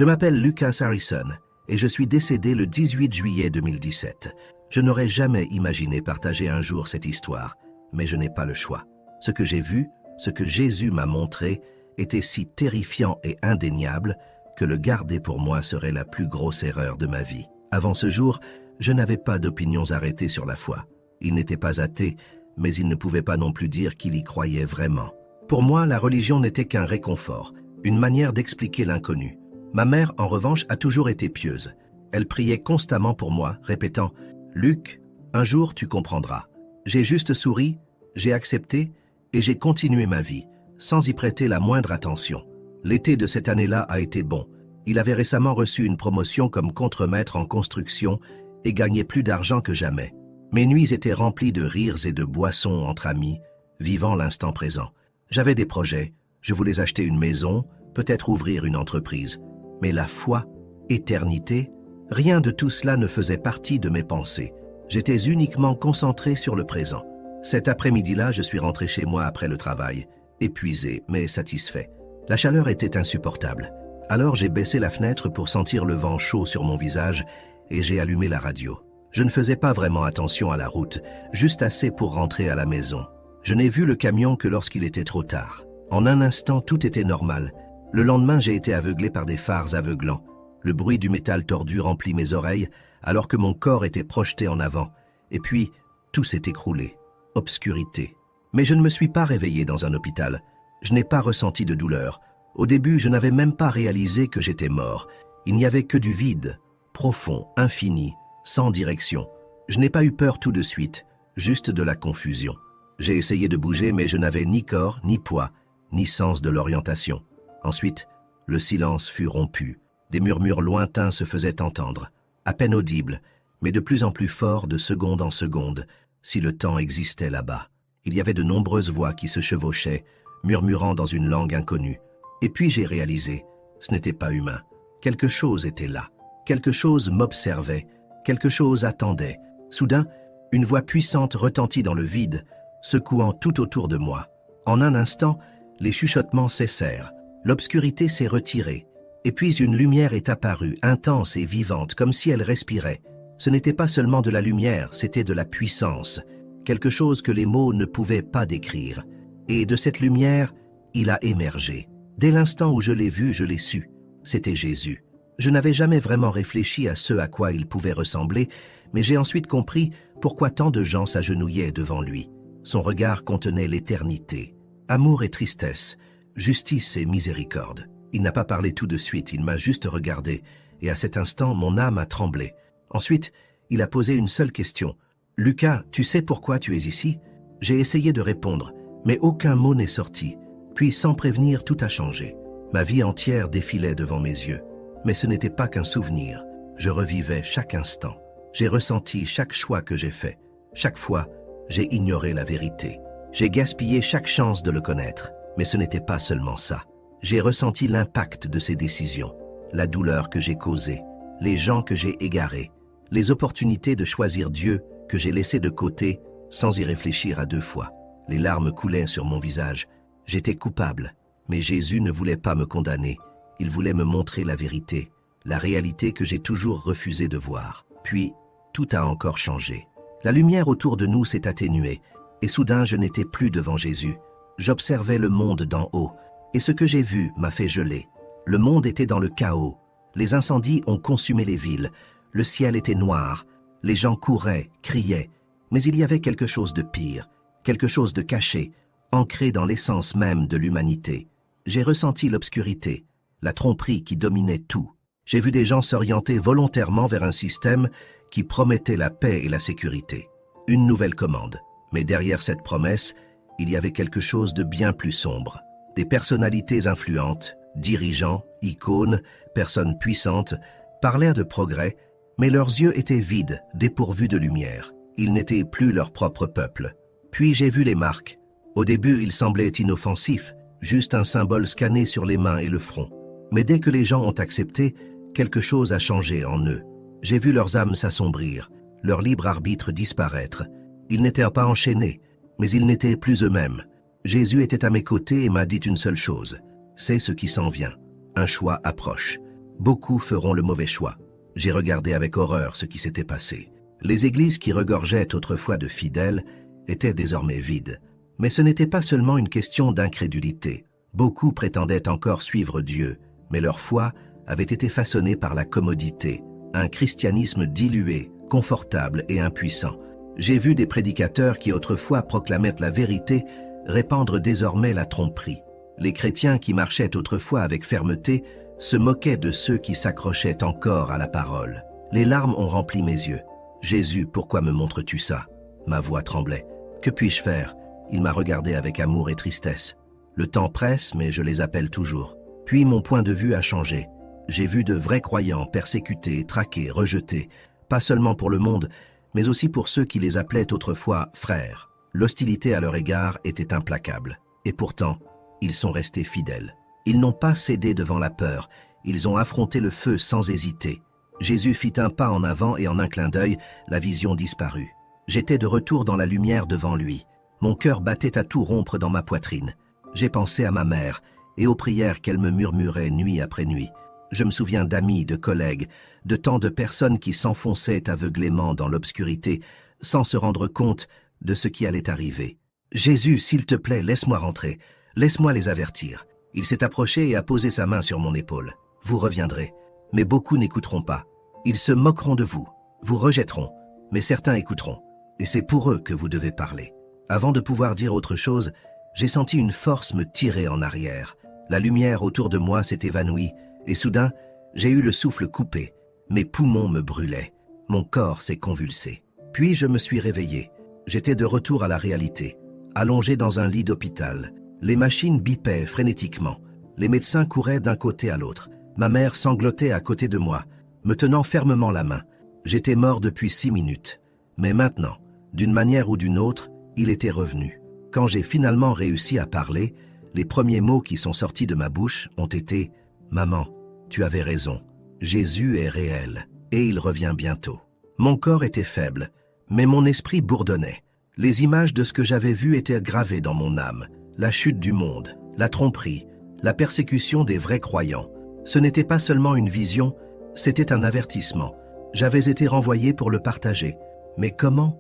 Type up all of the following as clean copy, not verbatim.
Je m'appelle Lucas Harrison et je suis décédé le 18 juillet 2017. Je n'aurais jamais imaginé partager un jour cette histoire, mais je n'ai pas le choix. Ce que j'ai vu, ce que Jésus m'a montré, était si terrifiant et indéniable que le garder pour moi serait la plus grosse erreur de ma vie. Avant ce jour, je n'avais pas d'opinions arrêtées sur la foi. Il n'était pas athée, mais il ne pouvait pas non plus dire qu'il y croyait vraiment. Pour moi, la religion n'était qu'un réconfort, une manière d'expliquer l'inconnu. Ma mère, en revanche, a toujours été pieuse. Elle priait constamment pour moi, répétant « Luc, un jour tu comprendras ». J'ai juste souri, j'ai accepté et j'ai continué ma vie, sans y prêter la moindre attention. L'été de cette année-là a été bon. Il avait récemment reçu une promotion comme contremaître en construction et gagnait plus d'argent que jamais. Mes nuits étaient remplies de rires et de boissons entre amis, vivant l'instant présent. J'avais des projets, je voulais acheter une maison, peut-être ouvrir une entreprise. Mais la foi, éternité, rien de tout cela ne faisait partie de mes pensées. J'étais uniquement concentré sur le présent. Cet après-midi-là, je suis rentré chez moi après le travail, épuisé mais satisfait. La chaleur était insupportable. Alors j'ai baissé la fenêtre pour sentir le vent chaud sur mon visage et j'ai allumé la radio. Je ne faisais pas vraiment attention à la route, juste assez pour rentrer à la maison. Je n'ai vu le camion que lorsqu'il était trop tard. En un instant, tout était normal. Le lendemain, j'ai été aveuglé par des phares aveuglants. Le bruit du métal tordu remplit mes oreilles, alors que mon corps était projeté en avant. Et puis, tout s'est écroulé. Obscurité. Mais je ne me suis pas réveillé dans un hôpital. Je n'ai pas ressenti de douleur. Au début, je n'avais même pas réalisé que j'étais mort. Il n'y avait que du vide, profond, infini, sans direction. Je n'ai pas eu peur tout de suite, juste de la confusion. J'ai essayé de bouger, mais je n'avais ni corps, ni poids, ni sens de l'orientation. Ensuite, le silence fut rompu. Des murmures lointains se faisaient entendre, à peine audibles, mais de plus en plus forts de seconde en seconde, si le temps existait là-bas. Il y avait de nombreuses voix qui se chevauchaient, murmurant dans une langue inconnue. Et puis j'ai réalisé, ce n'était pas humain. Quelque chose était là. Quelque chose m'observait. Quelque chose attendait. Soudain, une voix puissante retentit dans le vide, secouant tout autour de moi. En un instant, les chuchotements cessèrent. L'obscurité s'est retirée, et puis une lumière est apparue, intense et vivante, comme si elle respirait. Ce n'était pas seulement de la lumière, c'était de la puissance, quelque chose que les mots ne pouvaient pas décrire. Et de cette lumière, il a émergé. Dès l'instant où je l'ai vu, je l'ai su. C'était Jésus. Je n'avais jamais vraiment réfléchi à ce à quoi il pouvait ressembler, mais j'ai ensuite compris pourquoi tant de gens s'agenouillaient devant lui. Son regard contenait l'éternité, amour et tristesse, justice et miséricorde. Il n'a pas parlé tout de suite, il m'a juste regardé, et à cet instant, mon âme a tremblé. Ensuite, il a posé une seule question. « Lucas, tu sais pourquoi tu es ici ?» J'ai essayé de répondre, mais aucun mot n'est sorti. Puis, sans prévenir, tout a changé. Ma vie entière défilait devant mes yeux. Mais ce n'était pas qu'un souvenir. Je revivais chaque instant. J'ai ressenti chaque choix que j'ai fait. Chaque fois, j'ai ignoré la vérité. J'ai gaspillé chaque chance de le connaître. Mais ce n'était pas seulement ça. J'ai ressenti l'impact de ces décisions, la douleur que j'ai causée, les gens que j'ai égarés, les opportunités de choisir Dieu que j'ai laissées de côté sans y réfléchir à deux fois. Les larmes coulaient sur mon visage. J'étais coupable, mais Jésus ne voulait pas me condamner. Il voulait me montrer la vérité, la réalité que j'ai toujours refusé de voir. Puis, tout a encore changé. La lumière autour de nous s'est atténuée, et soudain je n'étais plus devant Jésus. J'observais le monde d'en haut, et ce que j'ai vu m'a fait geler. Le monde était dans le chaos. Les incendies ont consumé les villes. Le ciel était noir. Les gens couraient, criaient. Mais il y avait quelque chose de pire, quelque chose de caché, ancré dans l'essence même de l'humanité. J'ai ressenti l'obscurité, la tromperie qui dominait tout. J'ai vu des gens s'orienter volontairement vers un système qui promettait la paix et la sécurité. Une nouvelle commande. Mais derrière cette promesse, il y avait quelque chose de bien plus sombre. Des personnalités influentes, dirigeants, icônes, personnes puissantes, parlèrent de progrès, mais leurs yeux étaient vides, dépourvus de lumière. Ils n'étaient plus leur propre peuple. Puis j'ai vu les marques. Au début, ils semblaient inoffensifs, juste un symbole scanné sur les mains et le front. Mais dès que les gens ont accepté, quelque chose a changé en eux. J'ai vu leurs âmes s'assombrir, leur libre arbitre disparaître. Ils n'étaient pas enchaînés, mais ils n'étaient plus eux-mêmes. Jésus était à mes côtés et m'a dit une seule chose. C'est ce qui s'en vient. Un choix approche. Beaucoup feront le mauvais choix. J'ai regardé avec horreur ce qui s'était passé. Les églises qui regorgeaient autrefois de fidèles étaient désormais vides. Mais ce n'était pas seulement une question d'incrédulité. Beaucoup prétendaient encore suivre Dieu, mais leur foi avait été façonnée par la commodité, un christianisme dilué, confortable et impuissant. J'ai vu des prédicateurs qui autrefois proclamaient la vérité répandre désormais la tromperie. Les chrétiens qui marchaient autrefois avec fermeté se moquaient de ceux qui s'accrochaient encore à la parole. Les larmes ont rempli mes yeux. « Jésus, pourquoi me montres-tu ça ?» Ma voix tremblait. « Que puis-je faire ?» Il m'a regardé avec amour et tristesse. Le temps presse, mais je les appelle toujours. Puis mon point de vue a changé. J'ai vu de vrais croyants persécutés, traqués, rejetés, pas seulement pour le monde, mais aussi pour ceux qui les appelaient autrefois frères. L'hostilité à leur égard était implacable. Et pourtant, ils sont restés fidèles. Ils n'ont pas cédé devant la peur, ils ont affronté le feu sans hésiter. Jésus fit un pas en avant et en un clin d'œil, la vision disparut. J'étais de retour dans la lumière devant lui. Mon cœur battait à tout rompre dans ma poitrine. J'ai pensé à ma mère et aux prières qu'elle me murmurait nuit après nuit. Je me souviens d'amis, de collègues, de tant de personnes qui s'enfonçaient aveuglément dans l'obscurité sans se rendre compte de ce qui allait arriver. « Jésus, s'il te plaît, laisse-moi rentrer. Laisse-moi les avertir. » Il s'est approché et a posé sa main sur mon épaule. « Vous reviendrez. » Mais beaucoup n'écouteront pas. Ils se moqueront de vous, vous rejetteront, mais certains écouteront. Et c'est pour eux que vous devez parler. Avant de pouvoir dire autre chose, j'ai senti une force me tirer en arrière. La lumière autour de moi s'est évanouie, et soudain, j'ai eu le souffle coupé. Mes poumons me brûlaient. Mon corps s'est convulsé. Puis je me suis réveillé. J'étais de retour à la réalité, allongé dans un lit d'hôpital. Les machines bipaient frénétiquement. Les médecins couraient d'un côté à l'autre. Ma mère sanglotait à côté de moi, me tenant fermement la main. J'étais mort depuis 6 minutes. Mais maintenant, d'une manière ou d'une autre, il était revenu. Quand j'ai finalement réussi à parler, les premiers mots qui sont sortis de ma bouche ont été « Maman, tu avais raison. Jésus est réel, et il revient bientôt. » Mon corps était faible, mais mon esprit bourdonnait. Les images de ce que j'avais vu étaient gravées dans mon âme. La chute du monde, la tromperie, la persécution des vrais croyants. Ce n'était pas seulement une vision, c'était un avertissement. J'avais été renvoyé pour le partager. Mais comment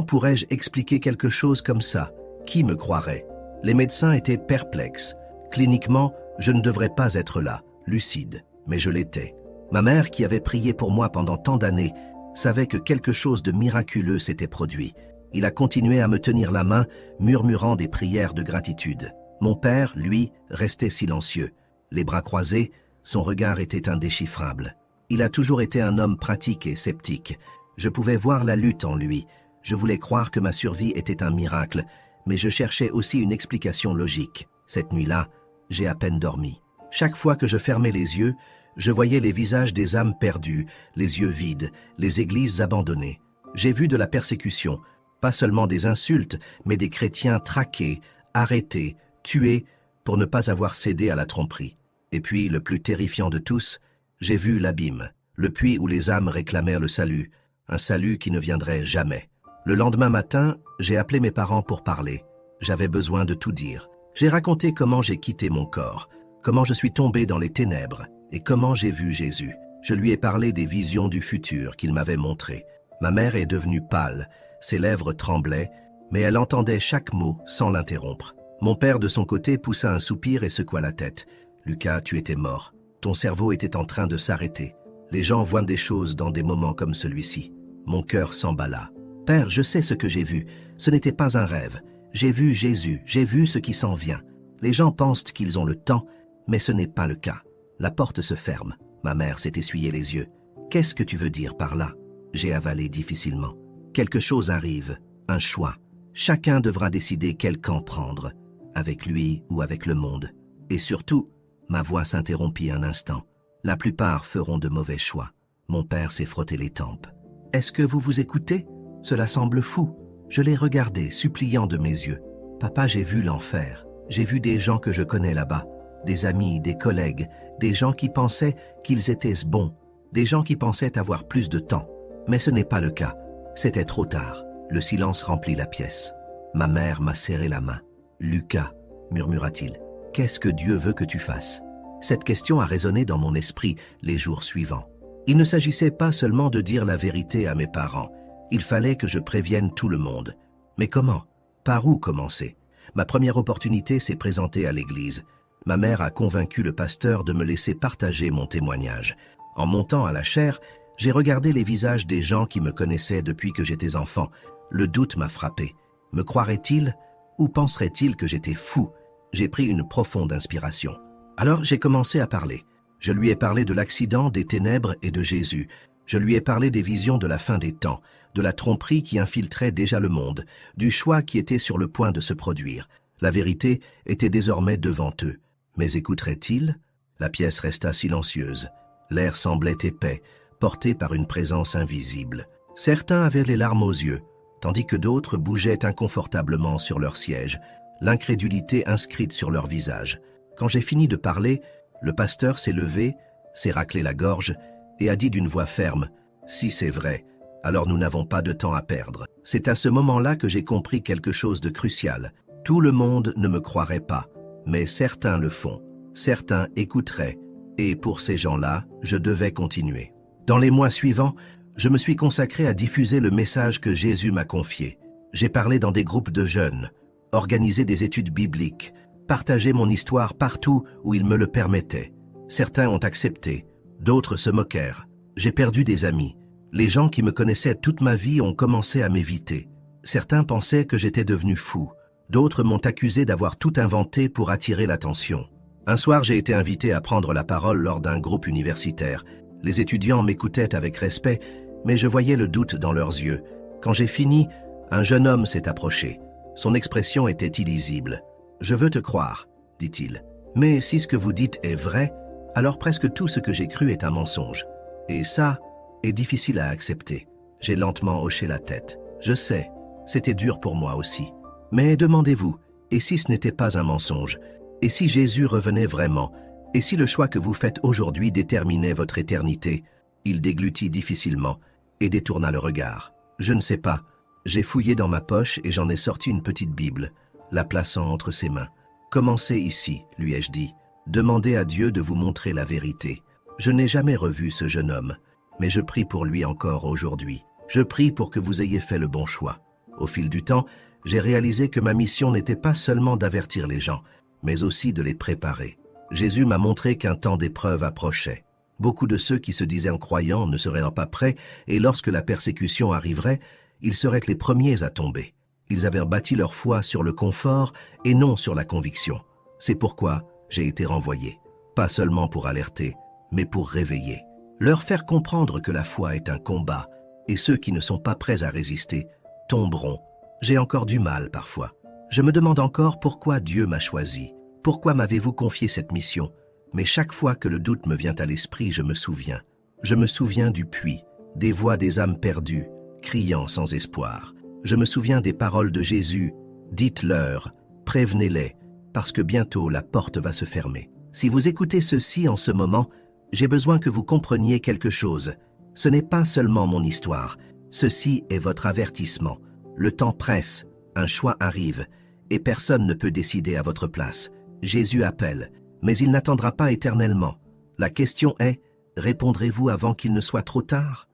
pourrais-je expliquer quelque chose comme ça? Qui me croirait? Les médecins étaient perplexes. Cliniquement, je ne devrais pas être là, lucide, mais je l'étais. Ma mère, qui avait prié pour moi pendant tant d'années, savait que quelque chose de miraculeux s'était produit. Il a continué à me tenir la main, murmurant des prières de gratitude. Mon père, lui, restait silencieux. Les bras croisés, son regard était indéchiffrable. Il a toujours été un homme pratique et sceptique. Je pouvais voir la lutte en lui. Je voulais croire que ma survie était un miracle, mais je cherchais aussi une explication logique. Cette nuit-là, j'ai à peine dormi. Chaque fois que je fermais les yeux, je voyais les visages des âmes perdues, les yeux vides, les églises abandonnées. J'ai vu de la persécution, pas seulement des insultes, mais des chrétiens traqués, arrêtés, tués, pour ne pas avoir cédé à la tromperie. Et puis, le plus terrifiant de tous, j'ai vu l'abîme, le puits où les âmes réclamèrent le salut, un salut qui ne viendrait jamais. Le lendemain matin, j'ai appelé mes parents pour parler. J'avais besoin de tout dire. J'ai raconté comment j'ai quitté mon corps, comment je suis tombé dans les ténèbres et comment j'ai vu Jésus. Je lui ai parlé des visions du futur qu'il m'avait montrées. Ma mère est devenue pâle, ses lèvres tremblaient, mais elle entendait chaque mot sans l'interrompre. Mon père, de son côté, poussa un soupir et secoua la tête. « Lucas, tu étais mort. Ton cerveau était en train de s'arrêter. Les gens voient des choses dans des moments comme celui-ci. » Mon cœur s'emballa. « Père, je sais ce que j'ai vu. Ce n'était pas un rêve. J'ai vu Jésus, j'ai vu ce qui s'en vient. Les gens pensent qu'ils ont le temps, mais ce n'est pas le cas. » La porte se ferme. Ma mère s'est essuyé les yeux. « Qu'est-ce que tu veux dire par là ?» J'ai avalé difficilement. « Quelque chose arrive, un choix. Chacun devra décider quel camp prendre, avec lui ou avec le monde. Et surtout, ma voix s'interrompit un instant. La plupart feront de mauvais choix. » Mon père s'est frotté les tempes. « Est-ce que vous vous écoutez? Cela semble fou. » Je l'ai regardé, suppliant de mes yeux. « Papa, j'ai vu l'enfer. J'ai vu des gens que je connais là-bas. Des amis, des collègues, des gens qui pensaient qu'ils étaient bons, des gens qui pensaient avoir plus de temps. Mais ce n'est pas le cas. C'était trop tard. » Le silence remplit la pièce. Ma mère m'a serré la main. « Lucas, murmura-t-il, qu'est-ce que Dieu veut que tu fasses? Cette question a résonné dans mon esprit les jours suivants. Il ne s'agissait pas seulement de dire la vérité à mes parents. Il fallait que je prévienne tout le monde. Mais comment? Par où commencer? Ma première opportunité s'est présentée à l'église. Ma mère a convaincu le pasteur de me laisser partager mon témoignage. En montant à la chaire, j'ai regardé les visages des gens qui me connaissaient depuis que j'étais enfant. Le doute m'a frappé. Me croiraient-ils ou penseraient-ils que j'étais fou? J'ai pris une profonde inspiration. Alors j'ai commencé à parler. Je lui ai parlé de l'accident, des ténèbres et de Jésus. Je lui ai parlé des visions de la fin des temps, de la tromperie qui infiltrait déjà le monde, du choix qui était sur le point de se produire. La vérité était désormais devant eux. Mais écouteraient-ils? La pièce resta silencieuse. L'air semblait épais, porté par une présence invisible. Certains avaient les larmes aux yeux, tandis que d'autres bougeaient inconfortablement sur leur siège, l'incrédulité inscrite sur leur visage. Quand j'ai fini de parler, le pasteur s'est levé, s'est raclé la gorge et a dit d'une voix ferme « Si c'est vrai, alors nous n'avons pas de temps à perdre. » C'est à ce moment-là que j'ai compris quelque chose de crucial. Tout le monde ne me croirait pas, mais certains le font. Certains écouteraient, et pour ces gens-là, je devais continuer. Dans les mois suivants, je me suis consacré à diffuser le message que Jésus m'a confié. J'ai parlé dans des groupes de jeunes, organisé des études bibliques, partagé mon histoire partout où il me le permettait. Certains ont accepté, d'autres se moquèrent. J'ai perdu des amis. Les gens qui me connaissaient toute ma vie ont commencé à m'éviter. Certains pensaient que j'étais devenu fou. D'autres m'ont accusé d'avoir tout inventé pour attirer l'attention. Un soir, j'ai été invité à prendre la parole lors d'un groupe universitaire. Les étudiants m'écoutaient avec respect, mais je voyais le doute dans leurs yeux. Quand j'ai fini, un jeune homme s'est approché. Son expression était illisible. « Je veux te croire, dit-il. Mais si ce que vous dites est vrai, alors presque tout ce que j'ai cru est un mensonge. Et ça est difficile à accepter. » J'ai lentement hoché la tête. Je sais, c'était dur pour moi aussi. Mais demandez-vous, et si ce n'était pas un mensonge? Et si Jésus revenait vraiment? Et si le choix que vous faites aujourd'hui déterminait votre éternité? Il déglutit difficilement et détourna le regard. Je ne sais pas. J'ai fouillé dans ma poche et j'en ai sorti une petite Bible, la plaçant entre ses mains. « Commencez ici, lui ai-je dit. Demandez à Dieu de vous montrer la vérité. » Je n'ai jamais revu ce jeune homme, mais je prie pour lui encore aujourd'hui. Je prie pour que vous ayez fait le bon choix. Au fil du temps, j'ai réalisé que ma mission n'était pas seulement d'avertir les gens, mais aussi de les préparer. Jésus m'a montré qu'un temps d'épreuve approchait. Beaucoup de ceux qui se disaient croyants ne seraient pas prêts, et lorsque la persécution arriverait, ils seraient les premiers à tomber. Ils avaient bâti leur foi sur le confort et non sur la conviction. C'est pourquoi j'ai été renvoyé, pas seulement pour alerter, mais pour réveiller. Leur faire comprendre que la foi est un combat, et ceux qui ne sont pas prêts à résister tomberont. J'ai encore du mal parfois. Je me demande encore pourquoi Dieu m'a choisi. Pourquoi m'avez-vous confié cette mission? Mais chaque fois que le doute me vient à l'esprit, je me souviens. Je me souviens du puits, des voix des âmes perdues, criant sans espoir. Je me souviens des paroles de Jésus. Dites-leur, prévenez-les, parce que bientôt la porte va se fermer. Si vous écoutez ceci en ce moment, j'ai besoin que vous compreniez quelque chose. Ce n'est pas seulement mon histoire. Ceci est votre avertissement. Le temps presse, un choix arrive, et personne ne peut décider à votre place. Jésus appelle, mais il n'attendra pas éternellement. La question est, répondrez-vous avant qu'il ne soit trop tard?